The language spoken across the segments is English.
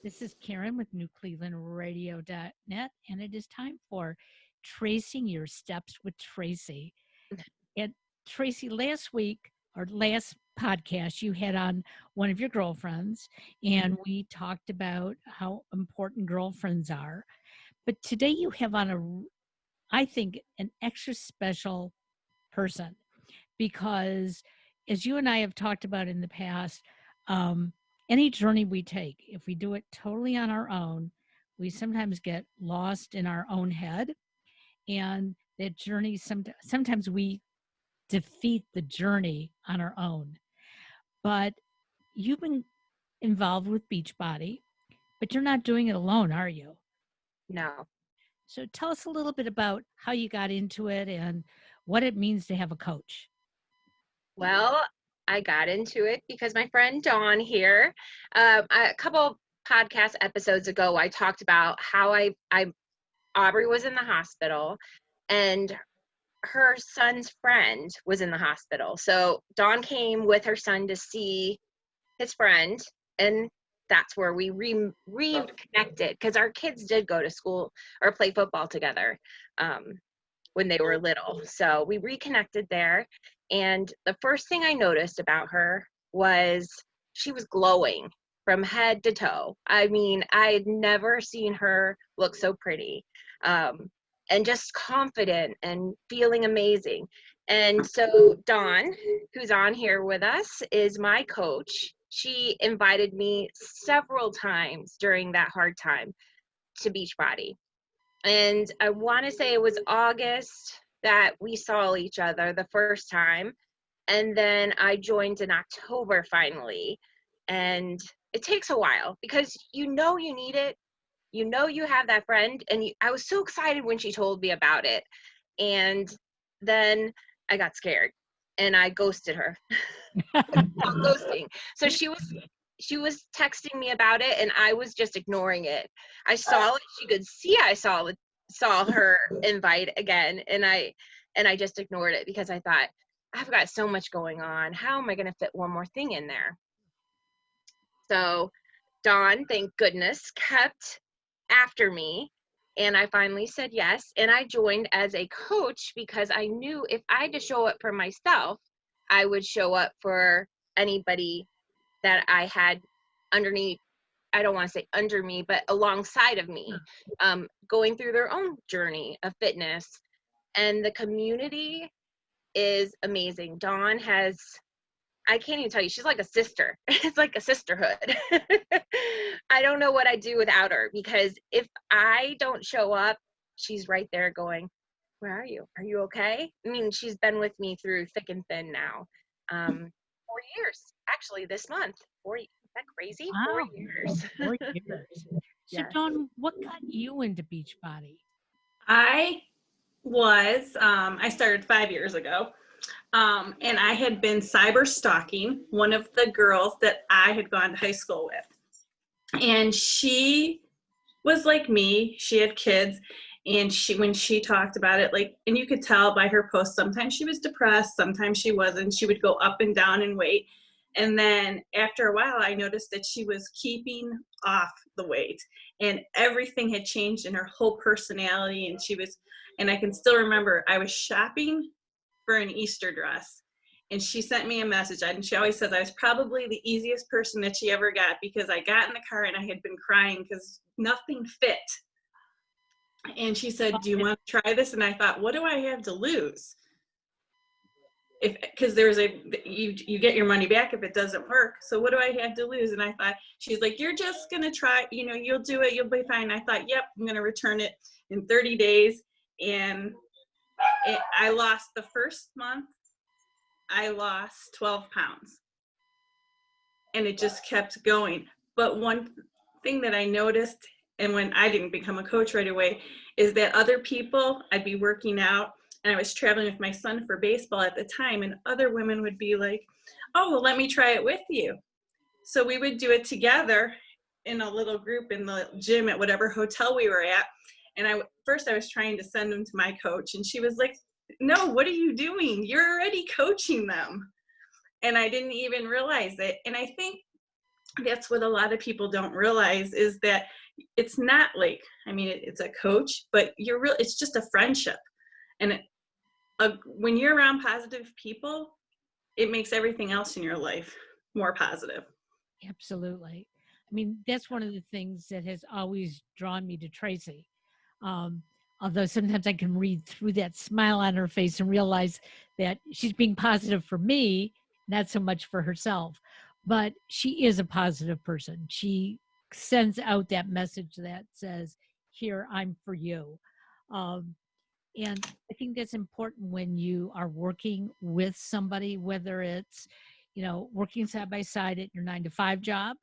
This is Karen with NewClevelandRadio.net, and it is time for Tracing Your Steps with Tracy. And Tracy, last week or last podcast, you had on one of your girlfriends, and we talked about how important girlfriends are. But today you have on I think, an extra special person because, as you and I have talked about in the past, um, any journey we take, if we do it totally on our own, we sometimes get lost in our own head. And that journey, sometimes we defeat the journey on our own. But you've been involved with Beachbody, but you're not doing it alone, are you? No. So tell us a little bit about how you got into it and what it means to have a coach. Well, I got into it because my friend Dawn here, a couple podcast episodes ago, I talked about how Aubrey was in the hospital and her son's friend was in the hospital. So Dawn came with her son to see his friend, and that's where we reconnected because our kids did go to school or play football together. When they were little. So we reconnected there. And the first thing I noticed about her was she was glowing from head to toe. I mean, I had never seen her look so pretty, and just confident and feeling amazing. And so Dawn, who's on here with us, is my coach. She invited me several times during that hard time to Beachbody. And I want to say it was August that we saw each other the first time. And then I joined in October finally. And it takes a while because you know you need it. You know you have that friend. And I was so excited when she told me about it. And then I got scared and I ghosted her. Ghosting. So she was texting me about it and I was just ignoring it. I saw it. She could see I saw her invite again, and I just ignored it because I thought, I've got so much going on. How am I going to fit one more thing in there? So Dawn, thank goodness, kept after me, and I finally said yes, and I joined as a coach because I knew if I had to show up for myself, I would show up for anybody that I had underneath. I don't want to say under me, but alongside of me, going through their own journey of fitness. And the community is amazing. Dawn has, I can't even tell you, she's like a sister. It's like a sisterhood. I don't know what I'd do without her because if I don't show up, she's right there going, where are you? Are you okay? I mean, she's been with me through thick and thin now. 4 years, actually, this month. Is that crazy? Wow, 4 years. 4 years. So, Yes. Dawn, what got you into Beachbody? I started 5 years ago, and I had been cyber stalking one of the girls that I had gone to high school with. And she was like me, she had kids, and when she talked about it, and you could tell by her posts, sometimes she was depressed, sometimes she wasn't. She would go up and down in weight. And then after a while, I noticed that she was keeping off the weight and everything had changed in her whole personality. And I can still remember I was shopping for an Easter dress and she sent me a message. And she always says I was probably the easiest person that she ever got because I got in the car and I had been crying because nothing fit. And she said, do you want to try this? And I thought, what do I have to lose? Because you get your money back if it doesn't work. So what do I have to lose? And I thought, she's like, you're just going to try, you'll do it. You'll be fine. I thought, yep, I'm going to return it in 30 days. And I lost the first month, I lost 12 pounds. And it just kept going. But one thing that I noticed, and when I didn't become a coach right away, is that other people, I'd be working out, and I was traveling with my son for baseball at the time, and other women would be like, oh, well, let me try it with you. So we would do it together in a little group in the gym at whatever hotel we were at. And first I was trying to send them to my coach, and she was like, no, what are you doing? You're already coaching them. And I didn't even realize it. And I think that's what a lot of people don't realize, is that it's not like, I mean, it's a coach, but it's just a friendship. And when you're around positive people, it makes everything else in your life more positive. Absolutely. I mean, that's one of the things that has always drawn me to Tracy. Um, Although sometimes I can read through that smile on her face and realize that she's being positive for me, not so much for herself. But she is a positive person. She sends out that message that says, "Here, I'm for you." Um, and I think that's important when you are working with somebody, whether it's, working side by side at your 9 to 5 job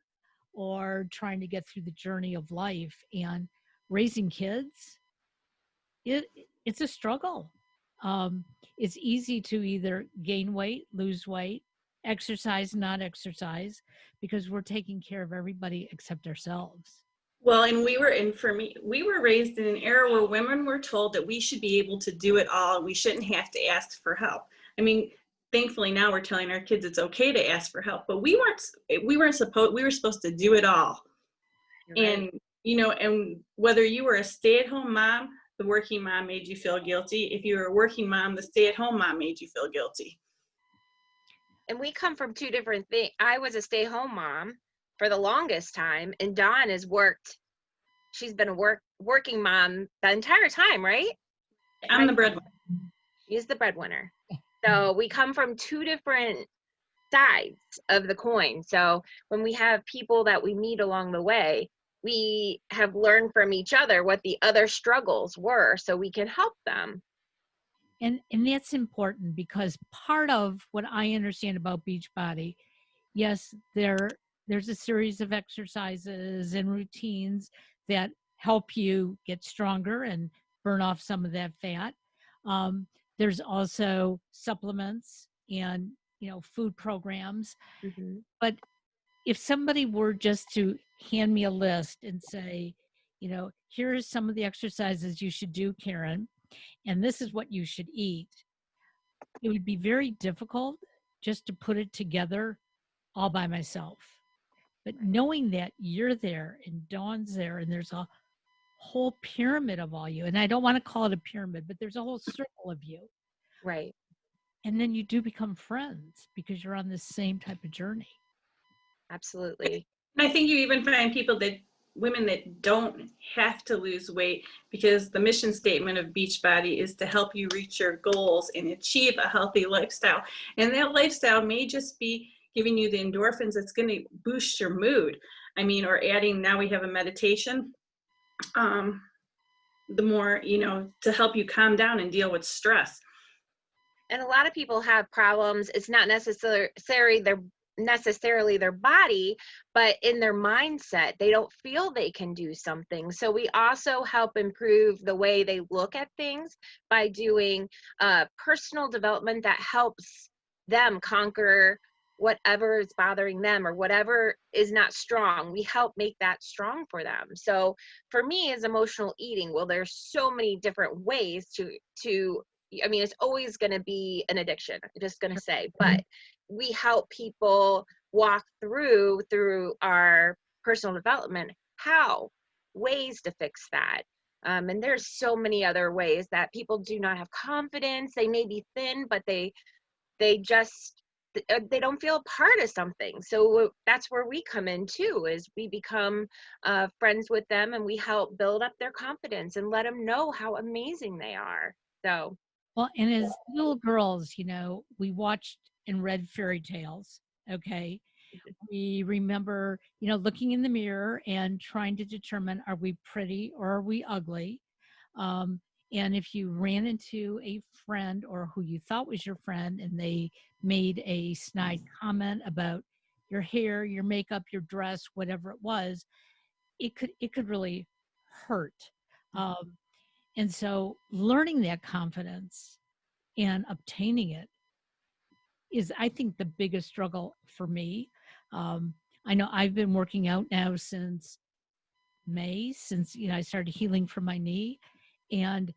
or trying to get through the journey of life and raising kids. It's a struggle. Um, it's easy to either gain weight, lose weight, exercise, not exercise, because we're taking care of everybody except ourselves. Well, and we were raised in an era where women were told that we should be able to do it all. We shouldn't have to ask for help. I mean, thankfully now we're telling our kids it's okay to ask for help, but we were supposed to do it all. Right. And whether you were a stay-at-home mom, the working mom made you feel guilty. If you were a working mom, the stay-at-home mom made you feel guilty. And we come from two different things. I was a stay-home mom for the longest time, and Dawn has worked. She's been a working mom the entire time, right? I'm the breadwinner. She's the breadwinner. So we come from two different sides of the coin. So when we have people that we meet along the way, we have learned from each other what the other struggles were so we can help them. And that's important because part of what I understand about Beachbody, yes, there's a series of exercises and routines that help you get stronger and burn off some of that fat. Um, there's also supplements and food programs. Mm-hmm. But if somebody were just to hand me a list and say, here are some of the exercises you should do, Karen, and this is what you should eat, it would be very difficult just to put it together all by myself. But knowing that you're there and Dawn's there and there's a whole pyramid of all you, and I don't want to call it a pyramid, but there's a whole circle of you. Right. And then you do become friends because you're on the same type of journey. Absolutely. I think you even find women that don't have to lose weight, because the mission statement of Beachbody is to help you reach your goals and achieve a healthy lifestyle. And that lifestyle may just be giving you the endorphins that's going to boost your mood. I mean, or adding, now we have a meditation, the more, to help you calm down and deal with stress. And a lot of people have problems. It's not necessarily their body, but in their mindset, they don't feel they can do something. So we also help improve the way they look at things by doing personal development that helps them conquer whatever is bothering them or whatever is not strong. We help make that strong for them. So for me, is emotional eating, well, there's so many different ways to I mean, it's always going to be an addiction, I'm just going to say, but we help people walk through our personal development, ways to fix that. And there's so many other ways that people do not have confidence. They may be thin, but they don't feel a part of something. So that's where we come in too, is we become friends with them, and we help build up their confidence and let them know how amazing they are. So. Well, and as little girls, we watched and read fairy tales. Okay. We remember, looking in the mirror and trying to determine, are we pretty or are we ugly? And if you ran into a friend or who you thought was your friend and they made a snide comment about your hair, your makeup, your dress, whatever it was, it could really hurt. And so learning that confidence and obtaining it is, I think, the biggest struggle for me. I know I've been working out now since May, since I started healing from my knee, and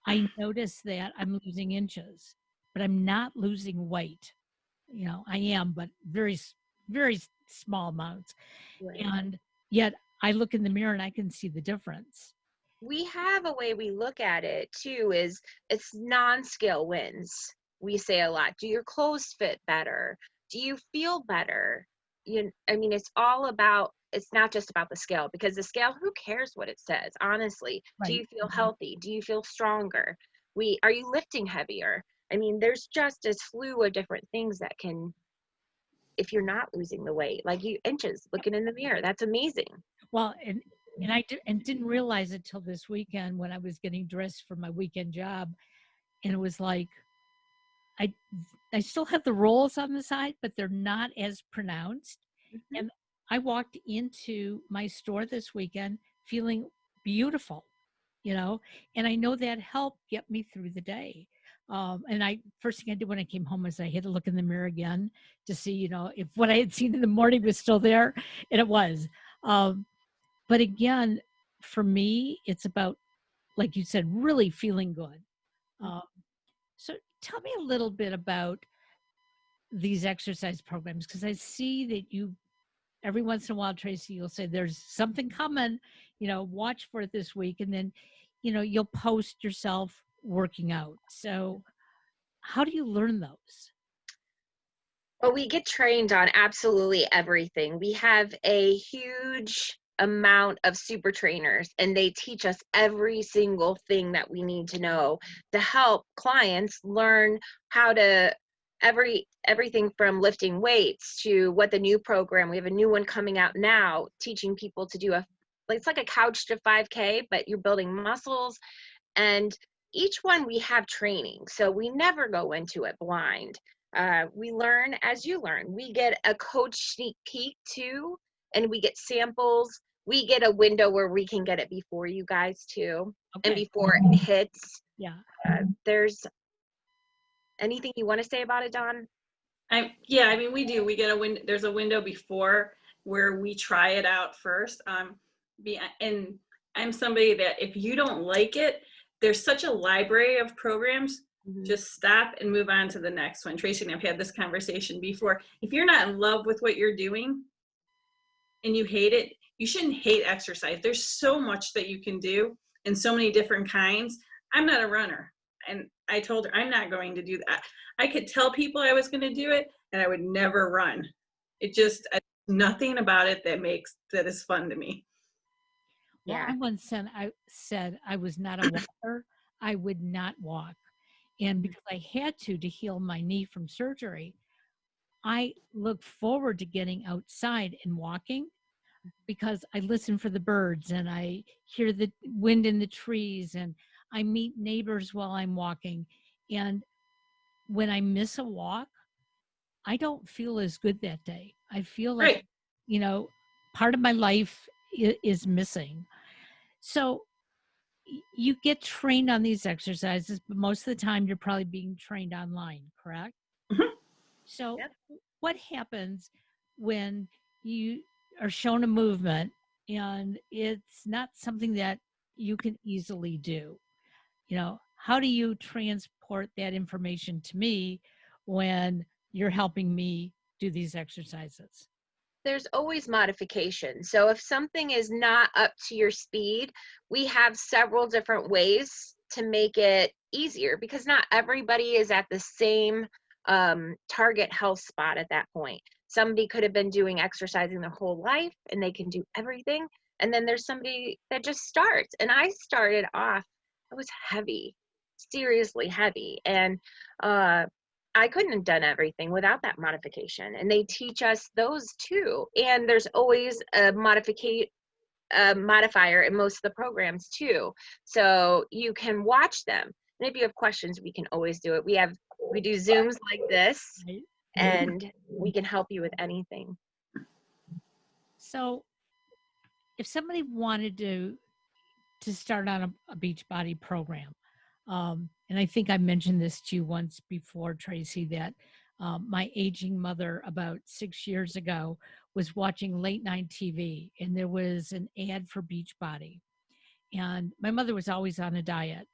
I notice that I'm losing inches, but I'm not losing weight. I am, but very, very small amounts. Right. And yet I look in the mirror and I can see the difference. We have a way we look at it too, is it's non-scale wins. We say a lot. Do your clothes fit better? Do you feel better? I mean, it's all about, it's not just about the scale, because the scale, who cares what it says, honestly? Do Right. you feel healthy? Do you feel stronger? Are you lifting heavier? I mean, there's just a slew of different things that can, if you're not losing the weight, like you inches looking in the mirror, that's amazing. Well, and didn't realize it till this weekend when I was getting dressed for my weekend job, and it was like I I still have the rolls on the side, but they're not as pronounced. Mhm. And I walked into my store this weekend feeling beautiful, and I know that helped get me through the day. And first thing I did when I came home was I had to look in the mirror again to see, if what I had seen in the morning was still there, and it was. Um, but again, for me, it's about, like you said, really feeling good. Um, so tell me a little bit about these exercise programs, because I see that you, every once in a while, Tracy, you'll say there's something coming, watch for it this week. And then, you'll post yourself working out. So how do you learn those? Well, we get trained on absolutely everything. We have a huge amount of super trainers, and they teach us every single thing that we need to know to help clients learn how to everything from lifting weights to what the new program. We have a new one coming out now, teaching people to do it's like a couch to 5K, but you're building muscles. And each one we have training, so we never go into it blind. We learn as you learn. We get a coach sneak peek too, and we get samples. We get a window where we can get it before you guys too, and Okay. before it hits. Yeah. There's anything you want to say about it, Dawn? I mean, we do. We get there's a window before where we try it out first. And I'm somebody that if you don't like it, there's such a library of programs. Mm-hmm. Just stop and move on to the next one. Tracy and I've had this conversation before. If you're not in love with what you're doing and you hate it, you shouldn't hate exercise. There's so much that you can do and so many different kinds. I'm not a runner. And I told her I'm not going to do that. I could tell people I was going to do it and I would never run. It just, nothing about it that is fun to me. Well, Yeah. I once said I was not a walker. I would not walk. And because I had to heal my knee from surgery, I look forward to getting outside and walking because I listen for the birds and I hear the wind in the trees and I meet neighbors while I'm walking. And when I miss a walk, I don't feel as good that day. I feel like, Right. Part of my life is missing. So you get trained on these exercises, but most of the time you're probably being trained online, correct? Mhm. So Yep. what happens when you are shown a movement and it's not something that you can easily do? How do you transport that information to me when you're helping me do these exercises? There's always modification. So if something is not up to your speed, we have several different ways to make it easier, because not everybody is at the same target health spot at that point. Somebody could have been doing exercising their whole life and they can do everything. And then there's somebody that just starts. And I started off, I was heavy, seriously heavy. And I couldn't have done everything without that modification. And they teach us those too. And there's always a modifier in most of the programs too. So you can watch them. And if you have questions, we can always do it. We do Zooms like this, Right? and we can help you with anything. So if somebody wanted to start on a Beachbody program, and I think I mentioned this to you once before, Tracy, that my aging mother about 6 years ago was watching late night TV and there was an ad for Beachbody. And my mother was always on a diet.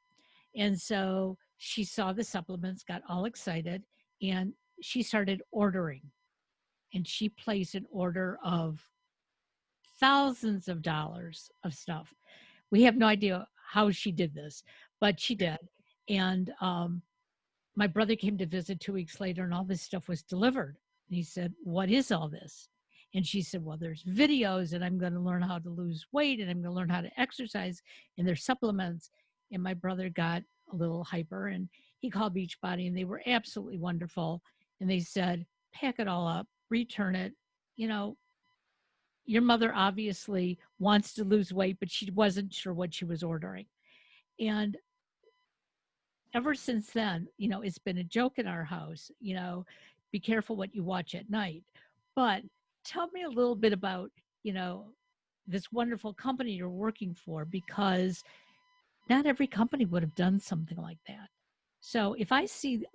And so she saw the supplements, got all excited, and she started ordering. and she placed an order of thousands of dollars of stuff. We have no idea how she did this, but she did. And my brother came to visit 2 weeks later, and all this stuff was delivered. And he said, "What is all this?" And she said, "Well, there's videos, and I'm going to learn how to lose weight, and I'm going to learn how to exercise, and there's supplements." And my brother got a little hyper, and he called Beachbody, and they were absolutely wonderful. And they said, "Pack it all up, return it. You know, your mother obviously wants to lose weight, but she wasn't sure what she was ordering." And ever since then, it's been a joke in our house, be careful what you watch at night. But tell me a little bit about, this wonderful company you're working for, because not every company would have done something like that. So if I see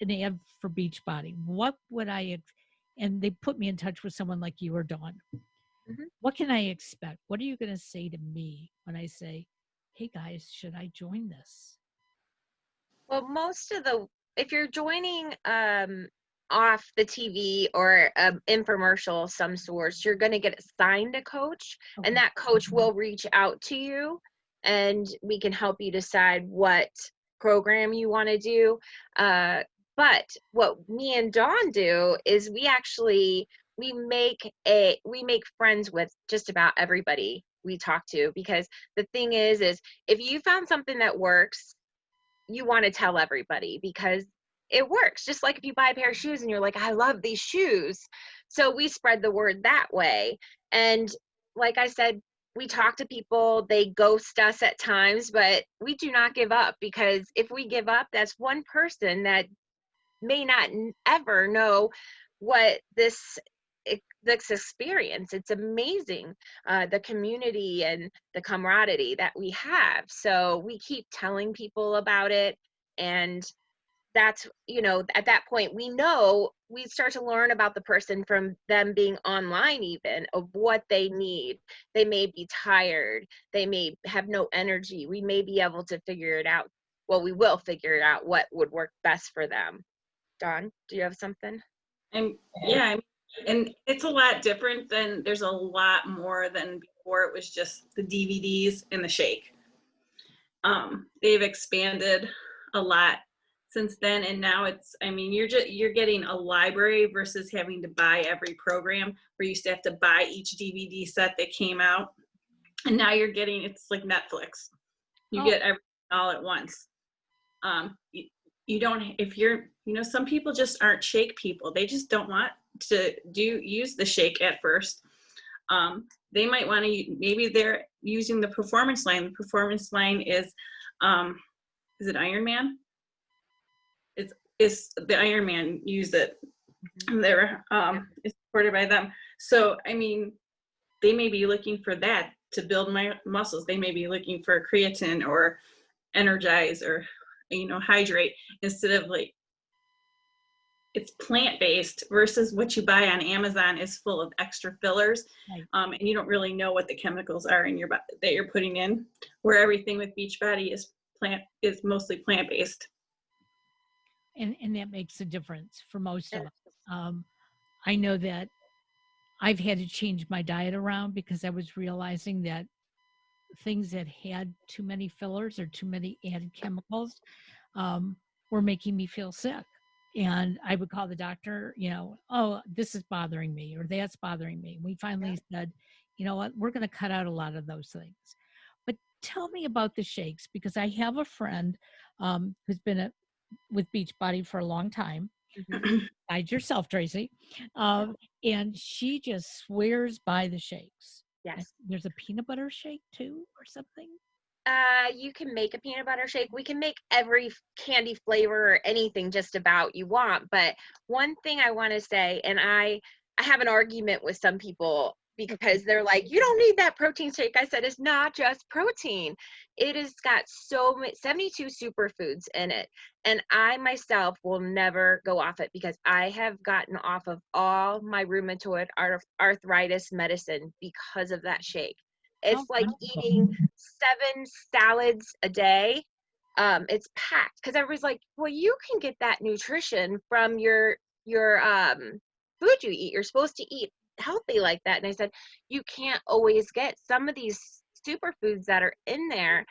an ad for Beachbody, what would and they put me in touch with someone like you or Dawn, what can I expect? What are you going to say to me when I say, "Hey guys, should I join this?" Well, if you're joining off the TV or an infomercial of some sort, you're going to get assigned a coach, Okay. and that coach will reach out to you, and we can help you decide what program you want to do. But what me and Dawn do is we make friends with just about everybody we talk to, because the thing is if you found something that works, you want to tell everybody because it works. Just like if you buy a pair of shoes and you're like, "I love these shoes." So we spread the word that way. And like I said, we talk to people, they ghost us at times, but we do not give up, because if we give up, that's one person that may not ever know what this experience. It's amazing, the community and the camaraderie that we have. So we keep telling people about it, and that's, at that point we start to learn about the person from them being online, even of what they need. They may be tired, they may have no energy. We may be able to figure it out. Well, we will figure it out what would work best for them. Dawn, do you have something? And yeah, and it's a lot different there's a lot more than before. It was just the DVDs and the shake. They've expanded a lot since then, and now you're getting a library versus having to buy every program, where you used to have to buy each DVD set that came out, and now it's like Netflix. You get everything all at once. You don't, if you're, some people just aren't shake people. They just don't want to use the shake at first. They might want to, maybe they're using the performance line. The performance line is it Iron Man? It's the Iron Man use it. They're it's supported by them. So they may be looking for that to build my muscles. They may be looking for creatine or energize or hydrate, instead of it's plant-based versus what you buy on Amazon is full of extra fillers. Right. And you don't really know what the chemicals are in your body that you're putting in, where everything with Beachbody is mostly plant-based. And that makes a difference for most of us. I know that I've had to change my diet around because I was realizing that things that had too many fillers or too many added chemicals were making me feel sick. And I would call the doctor, "Oh, this is bothering me," or "That's bothering me." We finally said, "You know what, we're going to cut out a lot of those things." But tell me about the shakes, because I have a friend who's been with Beachbody for a long time. Besides yourself, Tracy. And she just swears by the shakes. Yes. There's a peanut butter shake too, or something? You can make a peanut butter shake. We can make every candy flavor or anything just about you want. But one thing I want to say, and I have an argument with some people because they're like, "You don't need that protein shake." I said, it's not just protein. It has got 72 superfoods in it. And I myself will never go off it, because I have gotten off of all my rheumatoid arthritis medicine because of that shake. It's like eating 7 salads a day. It's packed, because everybody's like, "Well, you can get that nutrition from your food you eat. You're supposed to eat healthy like that. And I said, you can't always get some of these superfoods that are in there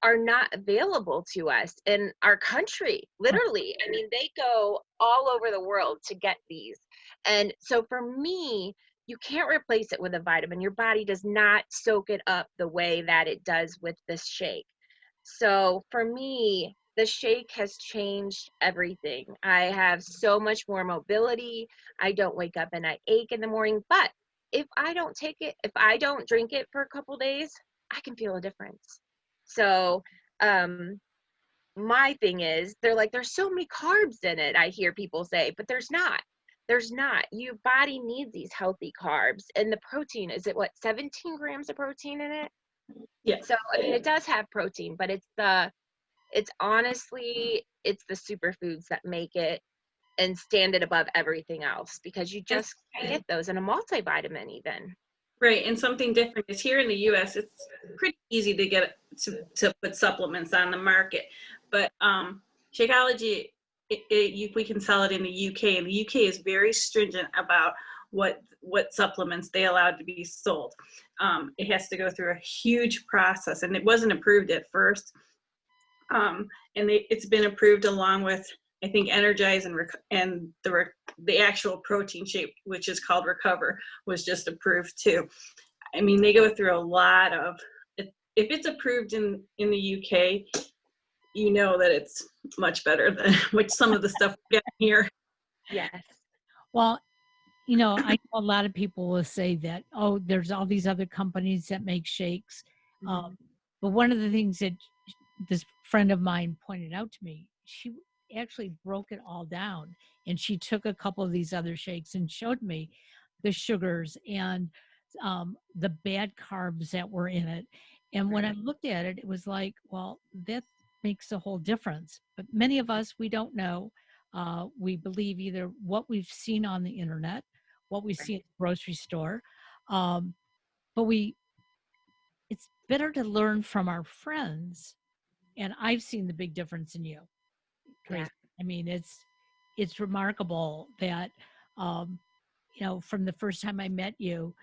are not available to us in our country, literally. I mean, they go all over the world to get these. And so for me, you can't replace it with a vitamin. Your body does not soak it up the way that it does with this shake. So for me, the shake has changed everything. I have so much more mobility. I don't wake up and I ache in the morning. But if I don't take it, if I don't drink it for a couple days, I can feel a difference. So my thing is, they're like, there's so many carbs in it, I hear people say, but there's not. There's not. Your body needs these healthy carbs. And the protein, is it what, 17 grams of protein in it? Yeah. So, I mean, it does have protein, but it's honestly, it's the superfoods that make it and stand it above everything else, because you just can't get those in a multivitamin even. Right, and something different is here in the U.S. It's pretty easy to get to put supplements on the market, but Shakeology, we can sell it in the U.K. and the U.K. is very stringent about what supplements they allow to be sold. It has to go through a huge process, and it wasn't approved at first, and it's been approved along with, I think, Energize and the actual protein shake, which is called Recover, was just approved too. I mean, they go through a lot of, if it's approved in the UK, you know that it's much better than which some of the stuff we get here. Yes. Well, you know, I know a lot of people will say that, oh, there's all these other companies that make shakes. But one of the things that this friend of mine pointed out to me, she actually broke it all down, and she took a couple of these other shakes and showed me the sugars and the bad carbs that were in it. And when I looked at it, it was like, well, that makes a whole difference. But many of us, we don't know. We believe either what we've seen on the internet, what we see at the grocery store, but it's better to learn from our friends. And I've seen the big difference in you, Tracy. I mean, it's remarkable that, you know, from the first time I met you,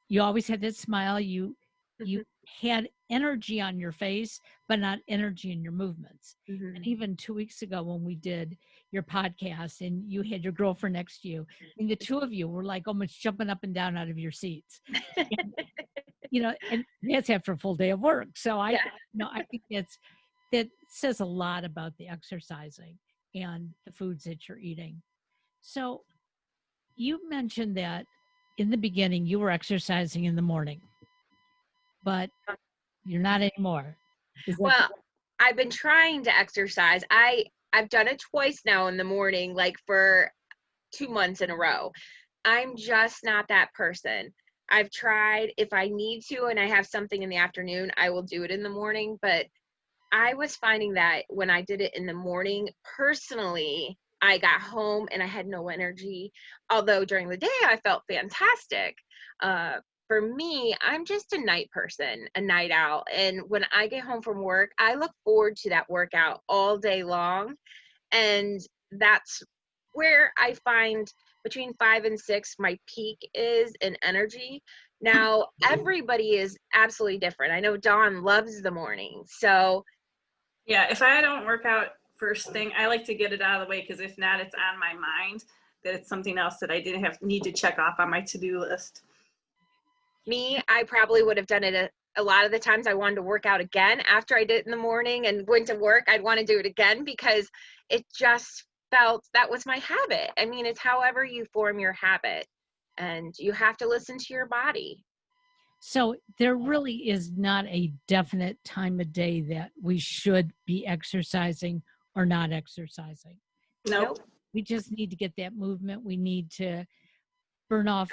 you always had that smile. You had energy on your face, but not energy in your movements. And even 2 weeks ago when we did your podcast and you had your girlfriend next to you, and the two of you were like almost jumping up and down out of your seats. And, you know, and that's after a full day of work. So I think that says a lot about the exercising and the foods that you're eating. So you mentioned that in the beginning you were exercising in the morning, but you're not anymore. Well, I've been trying to exercise. I've done it twice now in the morning, like for 2 months in a row. I'm just not that person. I've tried, if I need to and I have something in the afternoon, I will do it in the morning. But I was finding that when I did it in the morning, personally, I got home and I had no energy. Although during the day I felt fantastic. For me, I'm just a night person, a night owl. And when I get home from work, I look forward to that workout all day long. And that's where I find between 5 and 6, my peak is in energy. Now, everybody is absolutely different. I know Dawn loves the morning. So yeah, if I don't work out first thing, I like to get it out of the way, because if not, it's on my mind that it's something else that I didn't need to check off on my to-do list. Me, I probably would have done it a lot of the times. I wanted to work out again after I did it in the morning and went to work. I'd want to do it again because it just felt that was my habit. I mean, it's however you form your habit, and you have to listen to your body. So there really is not a definite time of day that we should be exercising or not exercising. Nope. We just need to get that movement. We need to burn off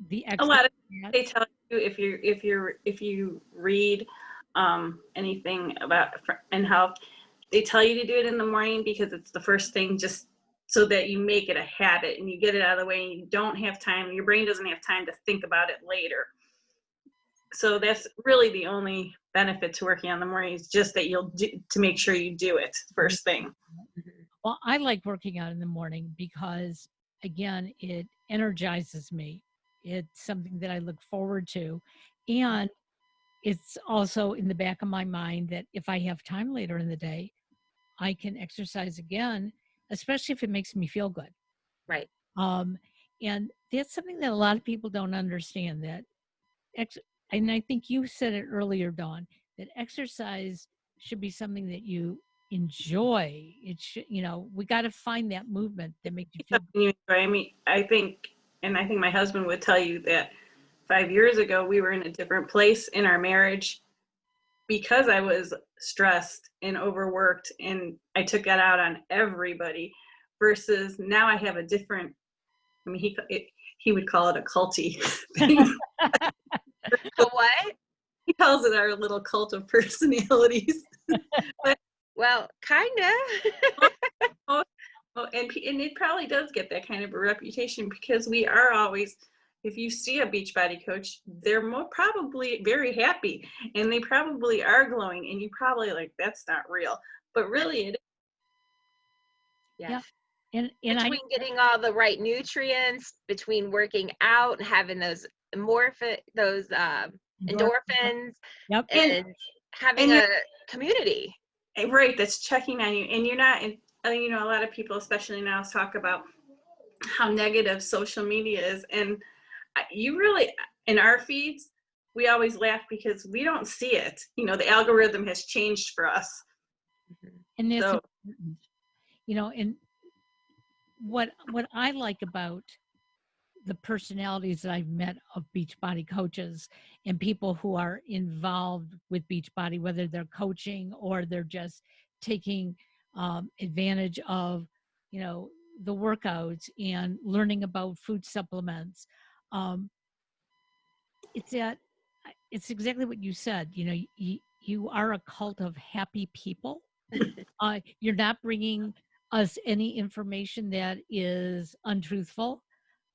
the excess. A lot of they tell you, if you read anything about and health, they tell you to do it in the morning because it's the first thing, just so that you make it a habit and you get it out of the way and you don't have time, your brain doesn't have time to think about it later. So that's really the only benefit to working on the morning, is just that to make sure you do it first thing. Well, I like working out in the morning because, again, it energizes me. It's something that I look forward to. And it's also in the back of my mind that if I have time later in the day, I can exercise again, especially if it makes me feel good. Right. Um, and that's something that a lot of people don't understand, that and I think you said it earlier, Dawn, that exercise should be something that you enjoy. It should, we got to find that movement that makes you feel good. You enjoy. I mean, I think my husband would tell you that 5 years ago we were in a different place in our marriage because I was stressed and overworked, and I took that out on everybody. Versus now I have a different. I mean, he would call it a culty thing. A what? He calls it our little cult of personalities. But, Well, kind of. and it probably does get that kind of a reputation because we are always, if you see a Beachbody coach, they're probably very happy and they probably are glowing, and you probably like, that's not real, but really it is. Yes. And Between getting all the right nutrients, between working out and having those endorphins, Yep. and having a community. Right, that's checking on you, and you're not. A lot of people, especially now, talk about how negative social media is, and you really, in our feeds, we always laugh because we don't see it. The algorithm has changed for us. And that's important. And what I like about the personalities that I've met of Beachbody coaches and people who are involved with Beachbody, whether they're coaching or they're just taking advantage of, the workouts and learning about food supplements. It's exactly what you said. You are a cult of happy people. You're not bringing us any information that is untruthful.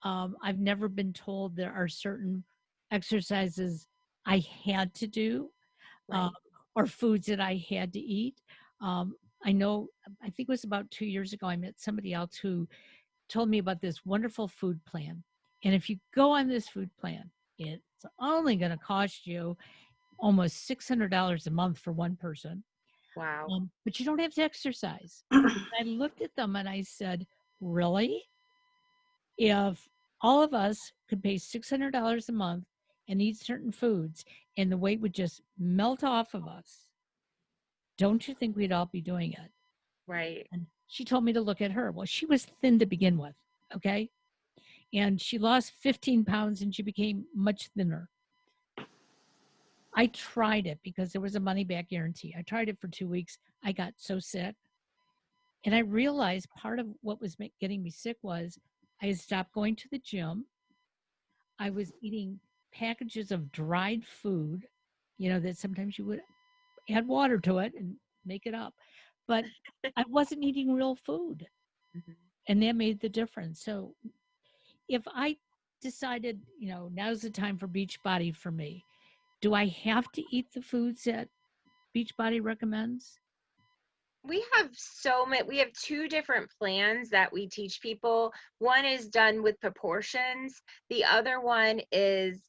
I've never been told there are certain exercises I had to do, Right. or foods that I had to eat. I think it was about 2 years ago, I met somebody else who told me about this wonderful food plan. And if you go on this food plan, it's only going to cost you almost $600 a month for one person. Wow. But you don't have to exercise. I looked at them and I said, really? If all of us could pay $600 a month and eat certain foods and the weight would just melt off of us, don't you think we'd all be doing it? Right. And she told me to look at her. Well, she was thin to begin with, okay? And she lost 15 pounds and she became much thinner. I tried it because there was a money back guarantee. I tried it for 2 weeks. I got so sick. And I realized part of what was getting me sick was I had stopped going to the gym. I was eating packages of dried food, that sometimes you would add water to it and make it up. But I wasn't eating real food. Mm-hmm. And that made the difference. So if I decided, now's the time for Beachbody for me, do I have to eat the foods that Beachbody recommends? We have we have 2 different plans that we teach people. One is done with proportions. The other one is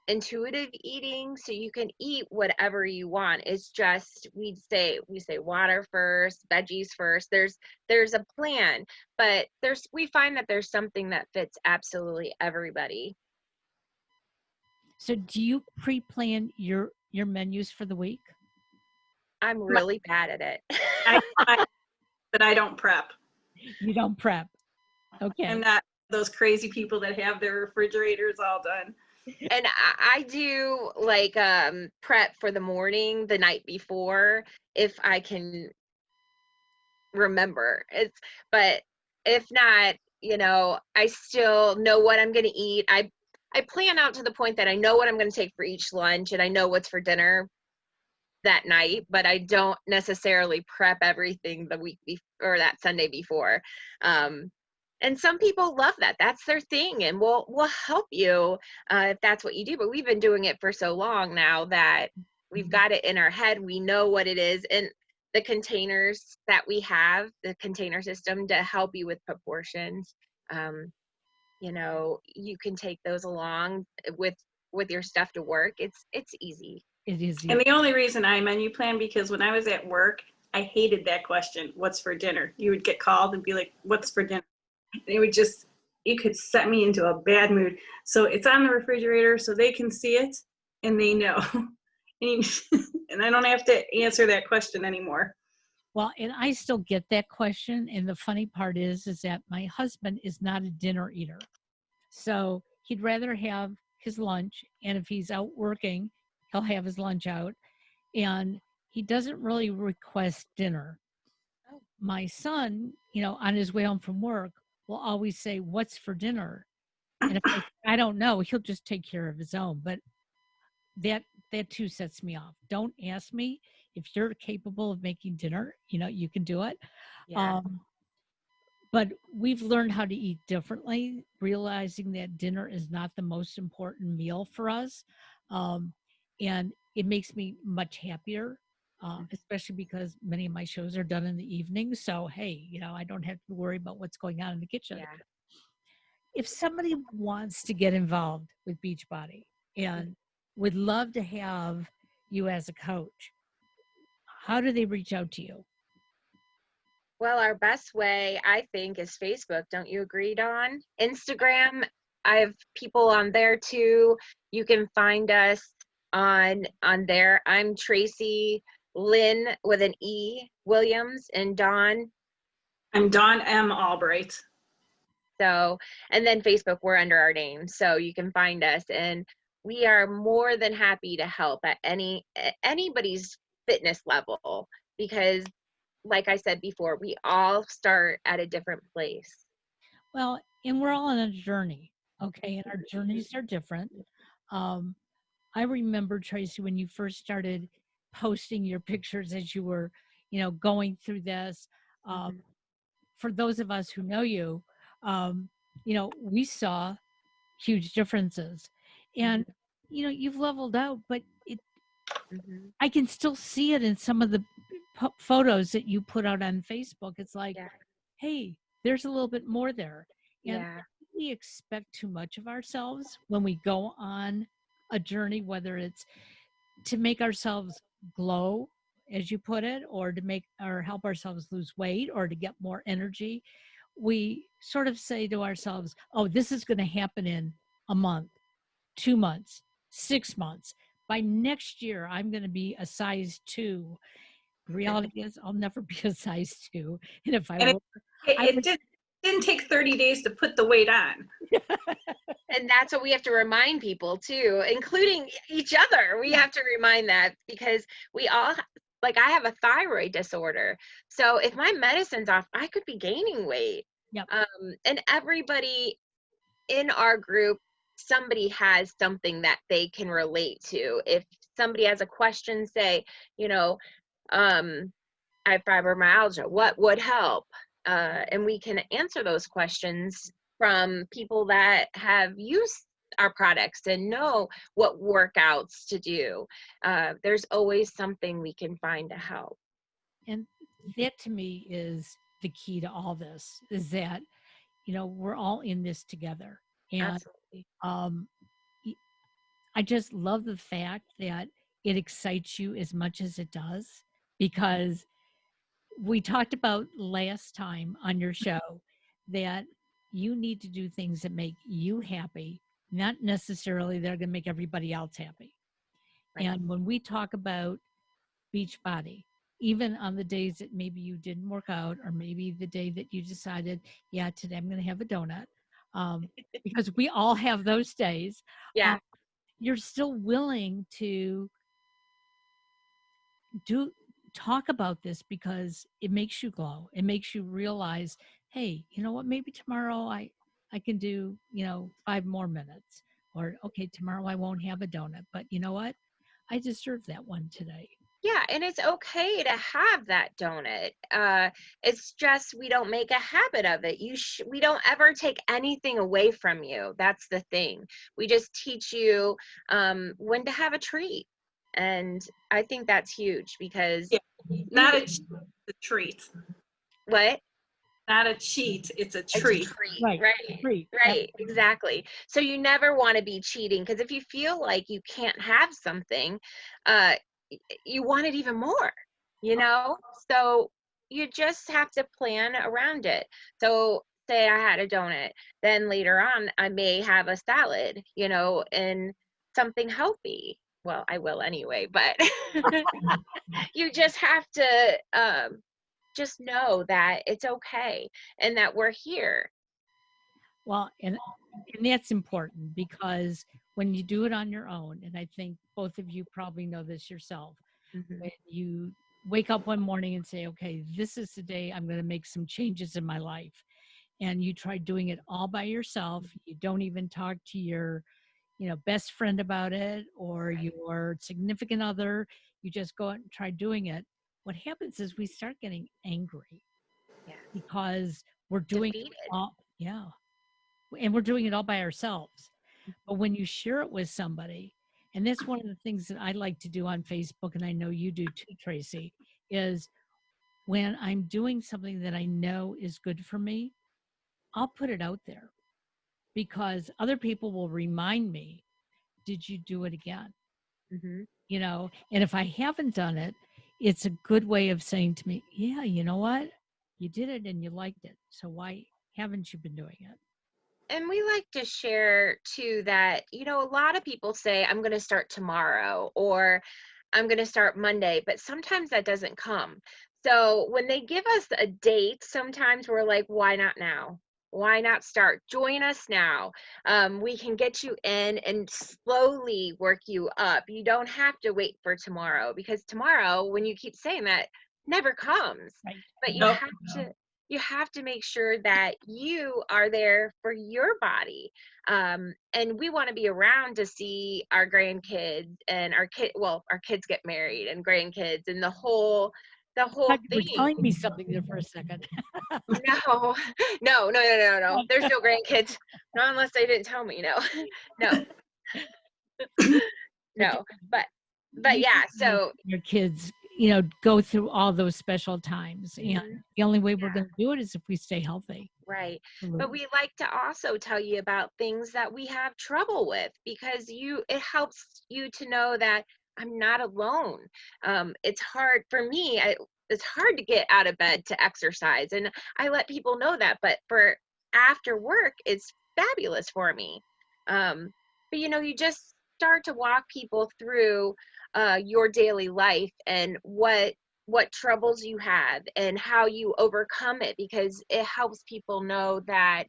intuitive eating, so you can eat whatever you want. It's just we say water first, veggies first. There's a plan, but we find that there's something that fits absolutely everybody. So do you pre-plan your menus for the week? I'm really bad at it. But I don't prep. You don't prep. Okay. I'm not those crazy people that have their refrigerators all done. And I do like prep for the morning the night before if I can remember. But if not, I still know what I'm going to eat. I plan out to the point that I know what I'm going to take for each lunch and I know what's for dinner that night, but I don't necessarily prep everything the week before or that Sunday before. And some people love that. That's their thing. And we'll help you if that's what you do. But we've been doing it for so long now that we've got it in our head. We know what it is. And the containers that we have, the container system to help you with proportions. you can take those along with your stuff to work. It's easy. It is. And the only reason I menu plan, because when I was at work, I hated that question, what's for dinner? You would get called and be like, what's for dinner? And it could set me into a bad mood. So it's on the refrigerator so they can see it and they know. And I don't have to answer that question anymore. Well, and I still get that question. And the funny part is that my husband is not a dinner eater. So he'd rather have his lunch. And if he's out working, he'll have his lunch out. And he doesn't really request dinner. My son, on his way home from work, will always say, "What's for dinner?" And if I don't know, he'll just take care of his own. But that too sets me off. Don't ask me. If you're capable of making dinner, you can do it. Yeah. But we've learned how to eat differently, realizing that dinner is not the most important meal for us. And it makes me much happier, especially because many of my shows are done in the evening. So, hey, I don't have to worry about what's going on in the kitchen. Yeah. If somebody wants to get involved with Beachbody and would love to have you as a coach, how do they reach out to you? Well, our best way, I think, is Facebook. Don't you agree, Dawn? Instagram, I have people on there too. You can find us on there. I'm Tracy Lynn with an E Williams, and Dawn. I'm Dawn M. Albright. So, and then Facebook, we're under our name, so you can find us, and we are more than happy to help at anybody's fitness level, because like I said before, we all start at a different place. Well, and we're all on a journey, okay? And our journeys are different. I remember, Tracy, when you first started posting your pictures as you were, going through this. For those of us who know you, we saw huge differences. And, you've leveled out, but I can still see it in some of the photos that you put out on Facebook. It's like, hey, there's a little bit more there. And we expect too much of ourselves when we go on a journey, whether it's to make ourselves glow, as you put it, or help ourselves lose weight or to get more energy. We sort of say to ourselves, oh, this is going to happen in a month, 2 months, 6 months. By next year, I'm going to be a size 2. The reality is I'll never be a size 2. And if it didn't take 30 days to put the weight on. And that's what we have to remind people too, including each other. We have to remind that, because we all, like, I have a thyroid disorder. So if my medicine's off, I could be gaining weight. Yep. And everybody in our group, somebody has something that they can relate to. If somebody has a question, say, I have fibromyalgia, what would help? And we can answer those questions from people that have used our products and know what workouts to do. There's always something we can find to help. And that to me is the key to all this, is that, we're all in this together. And Absolutely. I just love the fact that it excites you as much as it does, because we talked about last time on your show that you need to do things that make you happy, not necessarily they're going to make everybody else happy. Right. And when we talk about Beachbody, even on the days that maybe you didn't work out, or maybe the day that you decided, yeah, today I'm going to have a donut, because we all have those days. Yeah. You're still willing to talk about this because it makes you glow. It makes you realize, hey, you know what? Maybe tomorrow I can do, 5 more minutes, or okay, tomorrow I won't have a donut, but you know what? I deserve that one today. Yeah, and it's okay to have that donut. It's just we don't make a habit of it. We don't ever take anything away from you. That's the thing. We just teach you when to have a treat. And I think that's huge, because not a treat. What? Not a cheat, it's a It's a treat. treat, Right. right? Treat. Right, exactly. So you never want to be cheating, because if you feel like you can't have something, uh, you want it even more, you know? So you just have to plan around it. So say I had a donut, then later on I may have a salad, you know, and something healthy. Well, I will anyway, but you just have to just know that it's okay and that we're here. Well, and that's important because when you do it on your own, and I think both of you probably know this yourself, Mhm. when you wake up one morning and say, okay, this is the day I'm going to make some changes in my life. And you try doing it all by yourself. You don't even talk to your, best friend about it or Right. your significant other. You just go out and try doing it. What happens is we start getting angry Yeah. because we're doing it Defeated. all, yeah, and we're doing it all by ourselves. But Mhm. when you share it with somebody, and that's one of the things that I like to do on Facebook, and I know you do too, Tracy, is when I'm doing something that I know is good for me, I'll put it out there because other people will remind me, did you do it again? Mhm. And if I haven't done it, it's a good way of saying to me, yeah, you know what? You did it and you liked it. So why haven't you been doing it? And we like to share too that, you know, a lot of people say, I'm going to start tomorrow or I'm going to start Monday, but sometimes that doesn't come. So when they give us a date, sometimes we're like, why not now? Why not start? Join us now. We can get you in and slowly work you up. You don't have to wait for tomorrow, because tomorrow, when you keep saying that, never comes. Right. But Nope. you have to make sure that you are there for your body. And we want to be around to see our grandkids and our kids get married and grandkids and the whole Thought you were thing. telling me something there for a second. No, no. There's no grandkids. Not unless they didn't tell me. No, no, But no. But you yeah, need to make so your kids, go through all those special times. And mhm. the only way we're Yeah. going to do it is if we stay healthy. Right. But Absolutely. we like to also tell you about things that we have trouble with, because it helps you to know that I'm not alone. It's hard for me. It's hard to get out of bed to exercise, and I let people know that. But for after work, it's fabulous for me. But you just start to walk people through your daily life and what troubles you have and how you overcome it, because it helps people know that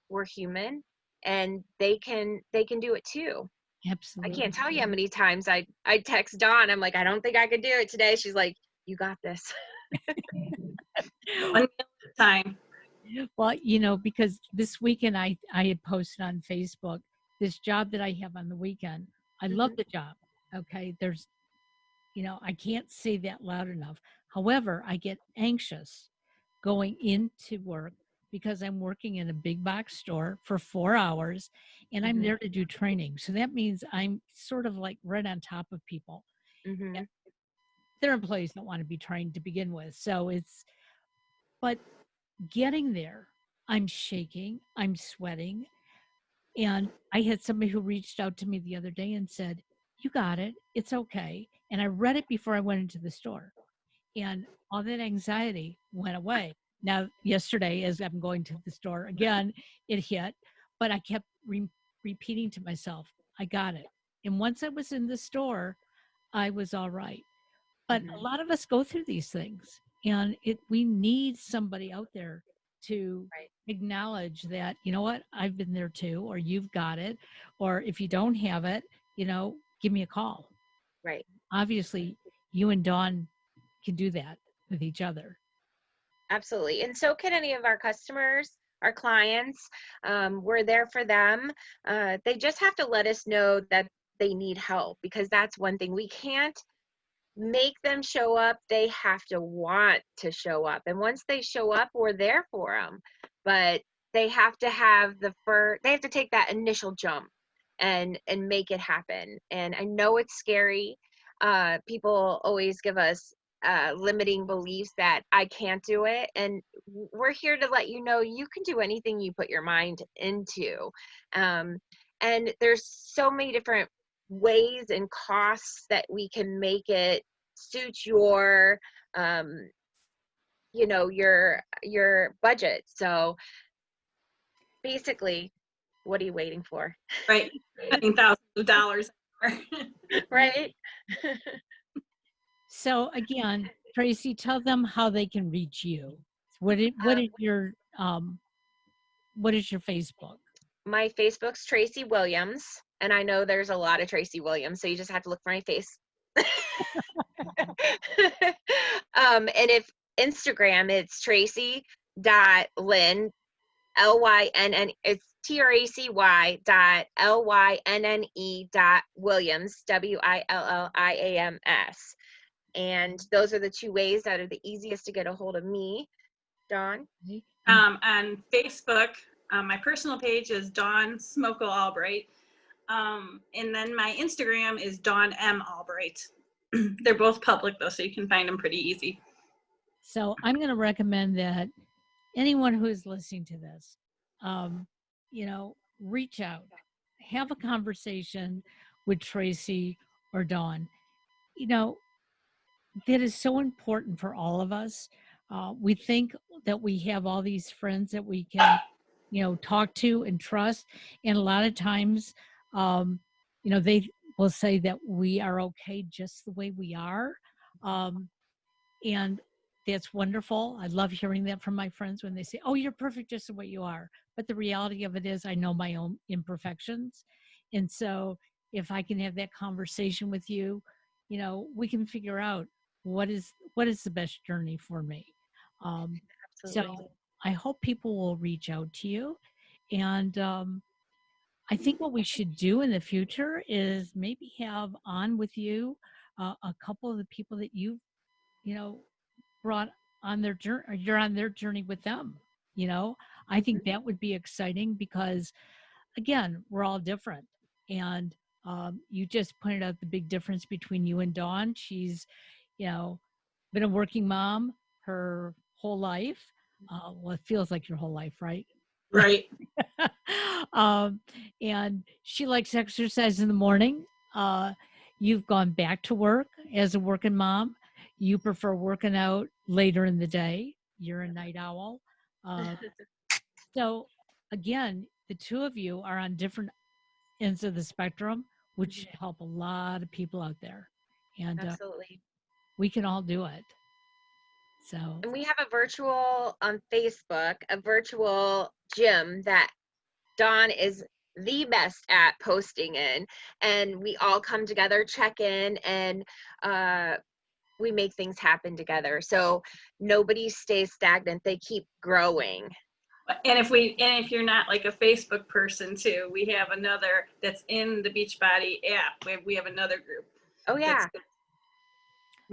we're human and they can do it too. I Absolutely. can't tell you how many times I text Dawn, I'm like, I don't think I could do it today. She's like, you got this. One meal at a time. Well, because this weekend I had posted on Facebook this job that I have on the weekend. I love Mhm. the job. Okay. I can't say that loud enough. However, I get anxious going into work because I'm working in a big box store for 4 hours and I'm Mhm. there to do training. So that means I'm sort of like right on top of people. And Mhm. their employees don't want to be trained to begin with. But getting there, I'm shaking, I'm sweating. And I had somebody who reached out to me the other day and said, you got it. It's okay. And I read it before I went into the store. And all that anxiety went away. Now, yesterday, as I'm going to the store again, it hit, but I kept repeating to myself, I got it. And once I was in the store, I was all right. But a Mhm. lot of us go through these things, and we need somebody out there to Right. acknowledge that, you know what, I've been there too, or you've got it, or if you don't have it, give me a call. Right. Obviously, you and Dawn can do that with each other. Absolutely. And so can any of our customers, our clients. We're there for them. They just have to let us know that they need help, because that's one thing. We can't make them show up. They have to want to show up. And once they show up, we're there for them. But they have to they have to take that initial jump and make it happen. And I know it's scary. People always give us limiting beliefs that I can't do it. And we're here to let you know you can do anything you put your mind into. And there's so many different ways and costs that we can make it suit your your budget. So basically, what are you waiting for? Right. Spending thousands of dollars. Right. So again, Tracy, tell them how they can reach you. What is your Facebook? My Facebook's Tracy Williams, and I know there's a lot of Tracy Williams, so you just have to look for my face. And if Instagram, it's Tracy.Lynn, Lynn, it's TRACY.LYNNE.Williams, WILLIAMS. And those are the two ways that are the easiest to get a hold of me. Dawn? On Facebook, my personal page is Dawn Smoko Albright. And then my Instagram is Dawn M. Albright. They're both public though, so you can find them pretty easy. So I'm going to recommend that anyone who is listening to this, reach out, have a conversation with Tracy or Dawn. That is so important for all of us. We think that we have all these friends that we can, talk to and trust. And a lot of times, they will say that we are okay just the way we are. And that's wonderful. I love hearing that from my friends when they say, oh, you're perfect just the way you are. But the reality of it is I know my own imperfections. And so if I can have that conversation with you, we can figure out what is the best journey for me. Absolutely. So I hope people will reach out to you. And I think what we should do in the future is maybe have on with you a couple of the people that you've, brought on their journey, or you're on their journey with them. I think that would be exciting because, again, we're all different. And you just pointed out the big difference between you and Dawn. She's, been a working mom her whole life. Well, it feels like your whole life, right? Right. And she likes exercise in the morning. You've gone back to work as a working mom. You prefer working out later in the day. You're a night owl. So again, the two of you are on different ends of the spectrum, which help a lot of people out there. And Absolutely. we can all do it. So, and we have a virtual on Facebook, a virtual gym that Dawn is the best at posting in, and we all come together, check in, and we make things happen together. So nobody stays stagnant; they keep growing. And if you're not like a Facebook person too, we have another that's in the Beachbody app. We have another group. Oh yeah,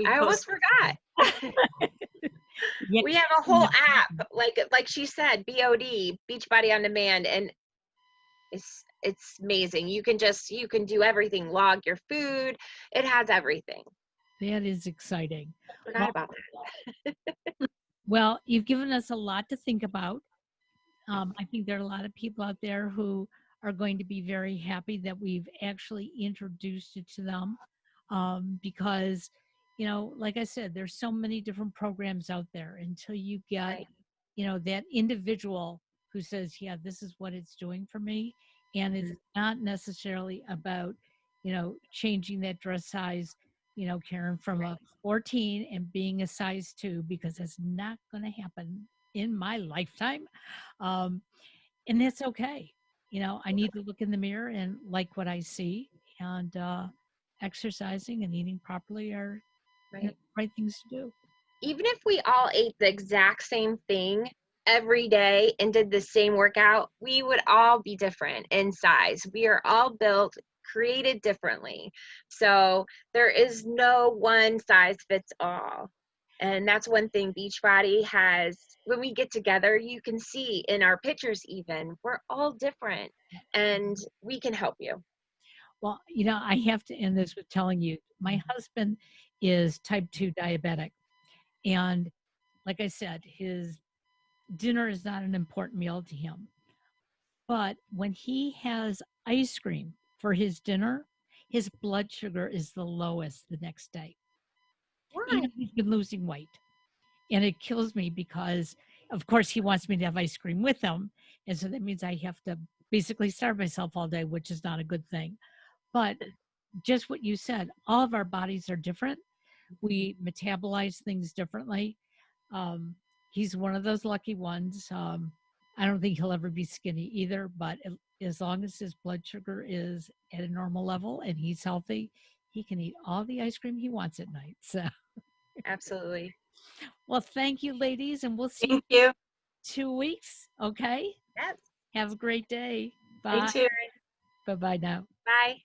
I almost forgot. We have a whole app, like she said, BOD, Beachbody on Demand, and it's amazing. You can do everything. Log your food. It has everything. That is exciting. Forgot about that. Well, you've given us a lot to think about. I think there are a lot of people out there who are going to be very happy that we've actually introduced it to them because, like I said, there's so many different programs out there until you get, that individual who says, yeah, this is what it's doing for me. And it's not necessarily about, changing that dress size, Karen, from a 14 and being a size 2, because it's not going to happen in my lifetime. And that's okay. I need to look in the mirror and like what I see, and exercising and eating properly are the right things to do. Even if we all ate the exact same thing every day and did the same workout, we would all be different in size. We are all built, created differently. So there is no one size fits all. And that's one thing Beachbody has. When we get together, you can see in our pictures even, we're all different and we can help you. Well, I have to end this with telling you, my husband is type 2 diabetic. And like I said, his dinner is not an important meal to him. But when he has ice cream for his dinner, his blood sugar is the lowest the next day. Why? Even if he's been losing weight. And it kills me because, of course, he wants me to have ice cream with him. And so that means I have to basically starve myself all day, which is not a good thing. But just what you said, all of our bodies are different. We metabolize things differently. He's one of those lucky ones. I don't think he'll ever be skinny either, but as long as his blood sugar is at a normal level and he's healthy, he can eat all the ice cream he wants at night. So, Absolutely. well, thank you, ladies, and we'll see Thank you in you. 2 weeks. Okay. Yes. Have a great day. You Bye. too. Bye-bye now. Bye.